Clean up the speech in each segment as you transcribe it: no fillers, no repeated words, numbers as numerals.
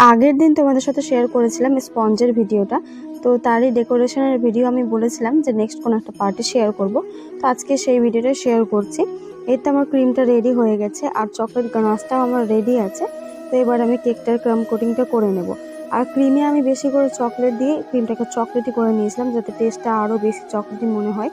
আগের দিন তোমাদের সাথে শেয়ার করেছিলাম স্পঞ্জের ভিডিওটা, তো তারই ডেকোরেশনের ভিডিও আমি বলেছিলাম যে নেক্সট কোনো একটা পার্টি শেয়ার করব। তো আজকে সেই ভিডিওটা শেয়ার করছি। এই তো আমার ক্রিমটা রেডি হয়ে গেছে আর চকলেট গানাশটাও আমার রেডি আছে। তো এবার আমি কেকটার ক্রাম কোটিংটা করে নেব। আর ক্রিমে আমি বেশি করে চকলেট দিয়ে ক্রিমটাকে চকলেটই করে নিয়েছিলাম, যাতে টেস্টটা আরও বেশি চকলেটই মনে হয়,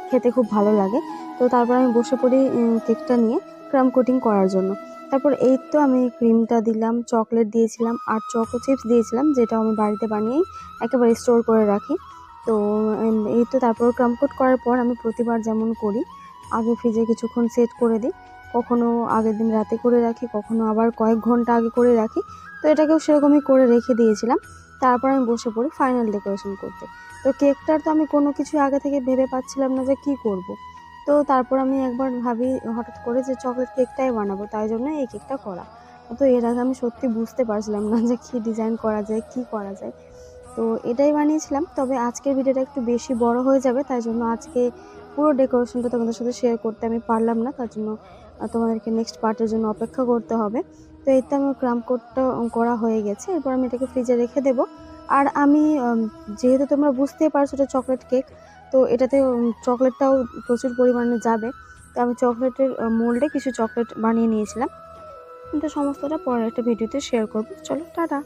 খেতে খুব ভালো লাগে। তো তারপর আমি বসে পড়ি কেকটা নিয়ে ক্রাম কোটিং করার জন্য। তারপর এই তো আমি ক্রিমটা দিলাম, চকলেট দিয়েছিলাম আর চকো চিপস দিয়েছিলাম, যেটা আমি বাড়িতে বানিয়েই একেবারে স্টোর করে রাখি। তো এই তো তারপর ক্রাম কোট করার পর আমি প্রতিবার যেমন করি, আগে ফ্রিজে কিছুক্ষণ সেট করে দিই, কখনো আগের দিন রাতে করে রাখি, কখনো আবার কয়েক ঘন্টা আগে করে রাখি। তো এটাকেও সেরকমই করে রেখে দিয়েছিলাম। তারপর আমি বসে পড়ি ফাইনাল ডেকোরেশন করতে। তো কেকটার তো আমি কোনো কিছু আগে থেকে ভেবে পাচ্ছিলাম না যে কি করব। তো তারপর আমি একবার ভাবি হঠাৎ করে যে চকলেট কেকটাই বানাবো, তাই জন্য এই কেকটা করা। তো এর আগে আমি সত্যি বুঝতে পারছিলাম না যে কী ডিজাইন করা যায়, কি করা যায়। তো এটাই বানিয়েছিলাম। তবে আজকের ভিডিওটা একটু বেশি বড় হয়ে যাবে, তাই জন্য আজকে পুরো ডেকোরেশনটা তোমাদের সাথে শেয়ার করতে আমি পারলাম না, তার জন্য তোমাদেরকে নেক্সট পার্টের জন্য অপেক্ষা করতে হবে। তো এই তো আমার ক্রাম কোটটা করা হয়ে গেছে, এরপর আমি এটাকে ফ্রিজে রেখে দেবো। আর আমি যেহেতু তোমরা বুঝতেই পারছো এটা চকলেট কেক, তো এটাতে চকলেটটাও প্রচুর পরিমাণে যাবে। তো আমি চকলেটের মোল্ডে কিছু চকলেট বানিয়ে নিয়েছিলাম। কিন্তু সমস্তটা পরের একটা ভিডিওতে শেয়ার করবো। চলো টাটা।